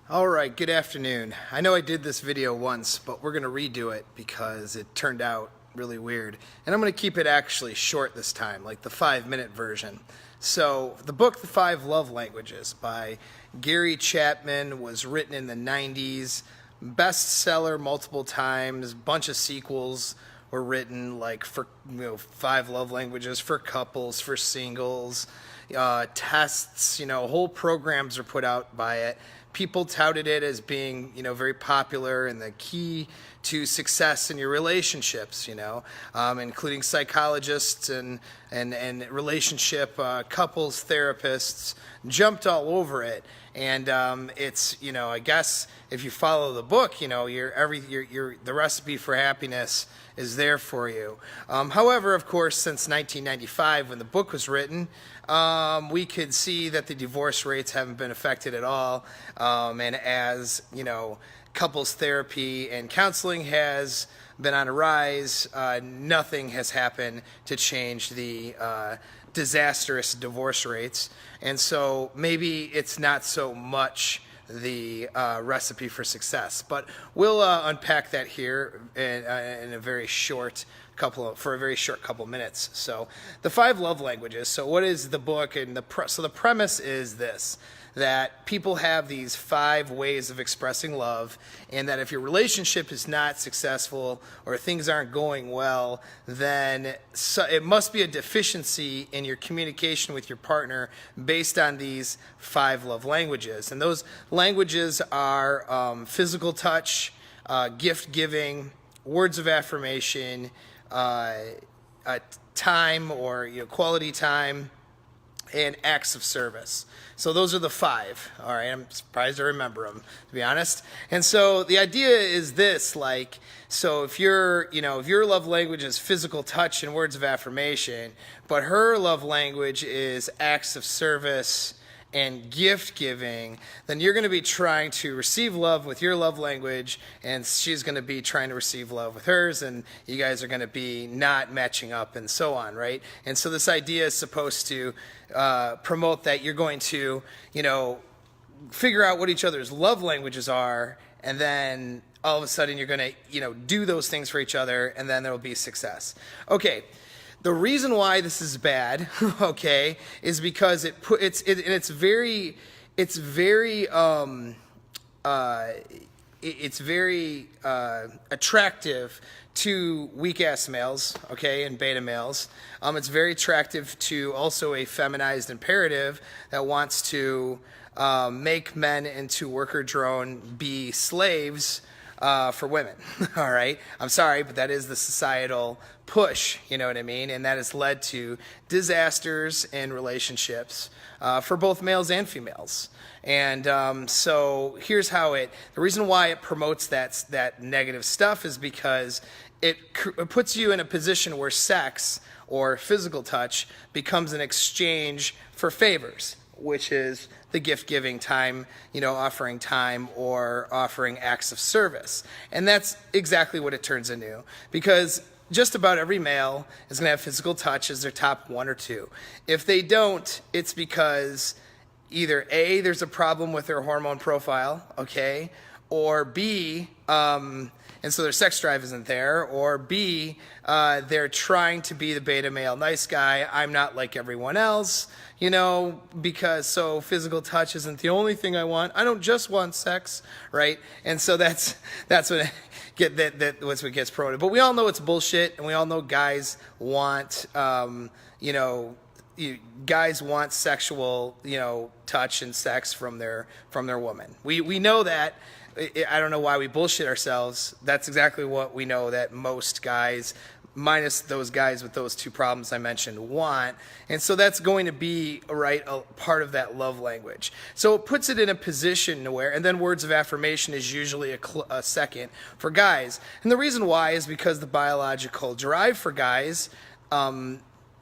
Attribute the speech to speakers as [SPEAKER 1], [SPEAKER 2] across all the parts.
[SPEAKER 1] All right, good afternoon. I know I did this video once, but we're going to redo it because it turned out really weird. And I'm going to keep it actually short this time, like the 5-minute version. So, the book, The 5 Love Languages by Gary Chapman, was written in the 90s, bestseller multiple times, bunch of sequels were written, like for 5 love languages for couples, for singles, tests, whole programs are put out by it. People touted it as being, very popular and the key to success in your relationships, including psychologists and relationship couples therapists jumped all over it. And it's, I guess if you follow the book, the recipe for happiness is there for you. However, of course, since 1995, when the book was written, we could see that the divorce rates haven't been affected at all. And as, couples therapy and counseling has been on a rise, nothing has happened to change the disastrous divorce rates. And so maybe it's not so much the recipe for success, but we'll unpack that here in a very short couple minutes. So the 5 love languages. So what is the book? And so the premise is this: that people have these 5 ways of expressing love, and that if your relationship is not successful or things aren't going well, then it must be a deficiency in your communication with your partner based on these 5 love languages. And those languages are physical touch, gift giving, words of affirmation, time or quality time, and acts of service. So those are the 5. All right, I'm surprised I remember them, to be honest. And so the idea is this: so if your love language is physical touch and words of affirmation, but her love language is acts of service and gift giving, then you're going to be trying to receive love with your love language, and she's going to be trying to receive love with hers, and you guys are going to be not matching up, and so on, right? And so this idea is supposed to promote that you're going to, figure out what each other's love languages are, and then all of a sudden you're going to, do those things for each other, and then there will be success. Okay. The reason why this is bad, okay, is because it's very attractive to weak-ass males, okay, and beta males. It's very attractive to also a feminized imperative that wants to make men into worker drone, be slaves for women. All right, I'm sorry, but that is the societal push, you know what I mean? And that has led to disasters in relationships for both males and females. And so here's how the reason why it promotes that negative stuff is because it puts you in a position where sex or physical touch becomes an exchange for favors, which is the gift-giving time, offering time or offering acts of service. And that's exactly what it turns into, because just about every male is going to have physical touch as their top 1 or 2. If they don't, it's because either A, there's a problem with their hormone profile, okay, or B, and so their sex drive isn't there, or B, they're trying to be the beta male nice guy. I'm not like everyone else, because so physical touch isn't the only thing I want. I don't just want sex, right? And so that's what that's what gets promoted. But we all know it's bullshit, and we all know guys want guys want sexual touch and sex from their woman. We know that. I don't know why we bullshit ourselves. That's exactly what we know that most guys, minus those guys with those 2 problems I mentioned, want. And so that's going to be a part of that love language. So it puts it in a position where, and then words of affirmation is usually a second for guys. And the reason why is because the biological drive for guys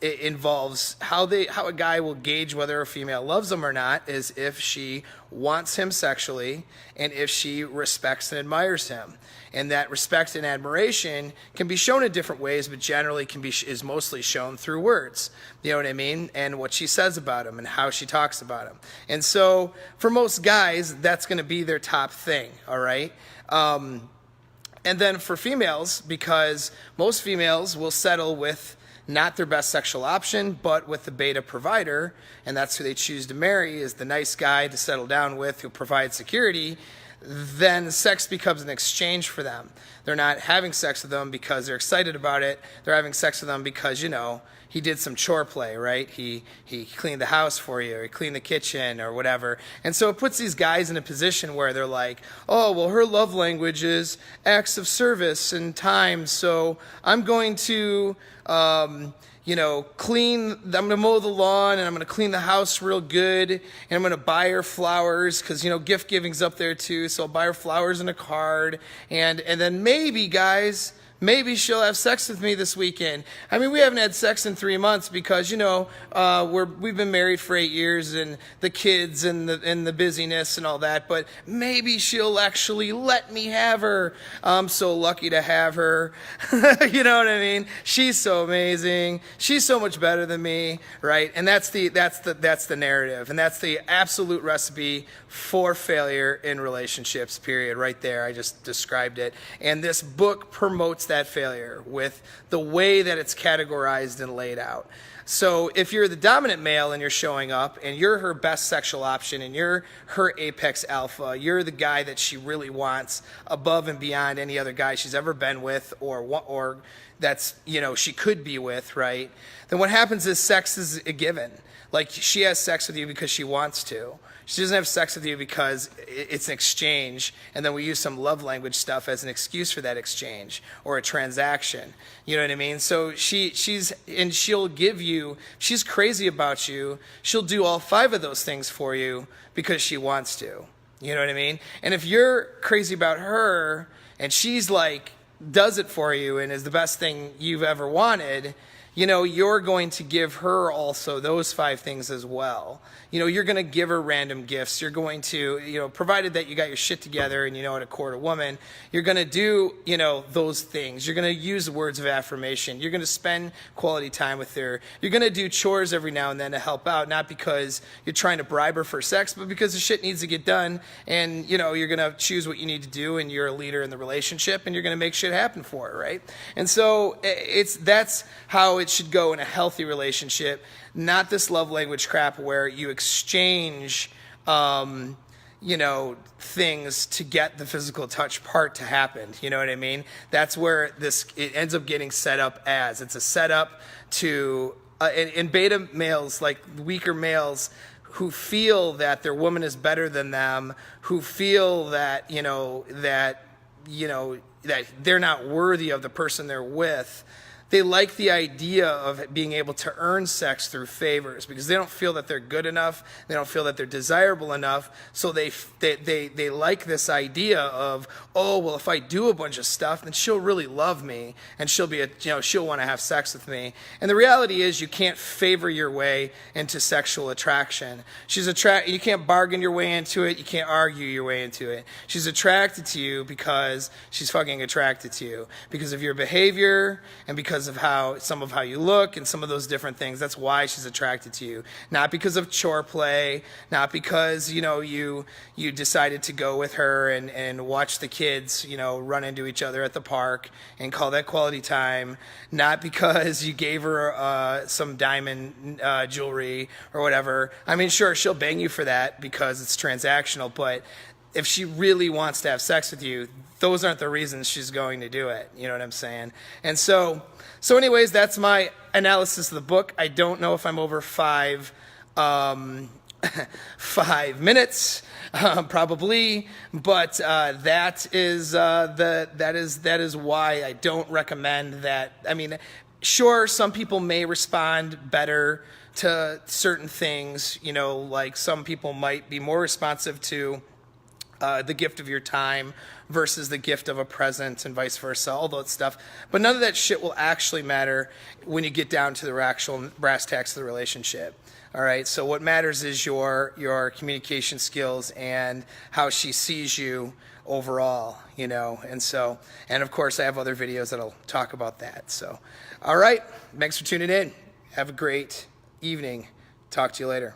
[SPEAKER 1] it involves how a guy will gauge whether a female loves him or not is if she wants him sexually and if she respects and admires him. And that respect and admiration can be shown in different ways, but generally is mostly shown through words. You know what I mean? And what she says about him and how she talks about him. And so for most guys, that's going to be their top thing, all right? And then for females, because most females will settle with not their best sexual option, but with the beta provider, and that's who they choose to marry, is the nice guy to settle down with who provides security, then sex becomes an exchange for them. They're not having sex with them because they're excited about it. They're having sex with them because, you know, he did some chore play, right? He cleaned the house for you, or he cleaned the kitchen, or whatever. And so it puts these guys in a position where they're like, oh, well, her love language is acts of service and time, so I'm going to, you know, I'm going to mow the lawn, and I'm going to clean the house real good, and I'm going to buy her flowers, because, you know, gift giving's up there too, so I'll buy her flowers and a card, and then maybe, guys, maybe she'll have sex with me this weekend. I mean, we haven't had sex in 3 months because, you know, we've been married for 8 years, and the kids and the busyness and all that. But maybe she'll actually let me have her. I'm so lucky to have her. You know what I mean? She's so amazing. She's so much better than me, right? And that's the narrative, and that's the absolute recipe for failure in relationships. Period. Right there, I just described it. And this book promotes that failure with the way that it's categorized and laid out. So if you're the dominant male and you're showing up and you're her best sexual option and you're her apex alpha, you're the guy that she really wants above and beyond any other guy she's ever been with or that's, you know, she could be with, right? Then what happens is sex is a given. Like, she has sex with you because she wants to. She doesn't have sex with you because it's an exchange, and then we use some love language stuff as an excuse for that exchange or a transaction. You know what I mean? So she'll give you, she's crazy about you, she'll do all 5 of those things for you because she wants to. You know what I mean? And if you're crazy about her and she's like, does it for you and is the best thing you've ever wanted, you know, you're going to give her also those 5 things as well. You know, you're going to give her random gifts. You're going to, you know, provided that you got your shit together and you know how to court a woman, you're going to do, you know, those things. You're going to use words of affirmation. You're going to spend quality time with her. You're going to do chores every now and then to help out, not because you're trying to bribe her for sex, but because the shit needs to get done. And, you know, you're going to choose what you need to do, and you're a leader in the relationship, and you're going to make shit happen for her, right? And so that's how it should go in a healthy relationship, not this love language crap where you exchange, you know, things to get the physical touch part to happen. You know what I mean? That's where it ends up getting set up as. It's a setup to, in beta males, like weaker males, who feel that their woman is better than them, who feel that, that they're not worthy of the person they're with. They like the idea of being able to earn sex through favors because they don't feel that they're good enough. They don't feel that they're desirable enough. So they like this idea of, oh, well, if I do a bunch of stuff, then she'll really love me and she'll want to have sex with me. And the reality is you can't favor your way into sexual attraction. You can't bargain your way into it. You can't argue your way into it. She's attracted to you because she's fucking attracted to you, because of your behavior and because of how you look and some of those different things. That's why she's attracted to you. Not because of chore play, not because, you decided to go with her and watch the kids, run into each other at the park and call that quality time. Not because you gave her some diamond jewelry or whatever. I mean, sure, she'll bang you for that because it's transactional, but if she really wants to have sex with you, those aren't the reasons she's going to do it. You know what I'm saying? And so anyways, that's my analysis of the book. I don't know if I'm over 5 minutes, probably, but that is why I don't recommend that. I mean, sure, some people may respond better to certain things, like some people might be more responsive to the gift of your time versus the gift of a present and vice versa, all that stuff. But none of that shit will actually matter when you get down to the actual brass tacks of the relationship. All right, so what matters is your communication skills and how she sees you overall, you know. And of course I have other videos that'll talk about that. So, all right, thanks for tuning in. Have a great evening. Talk to you later.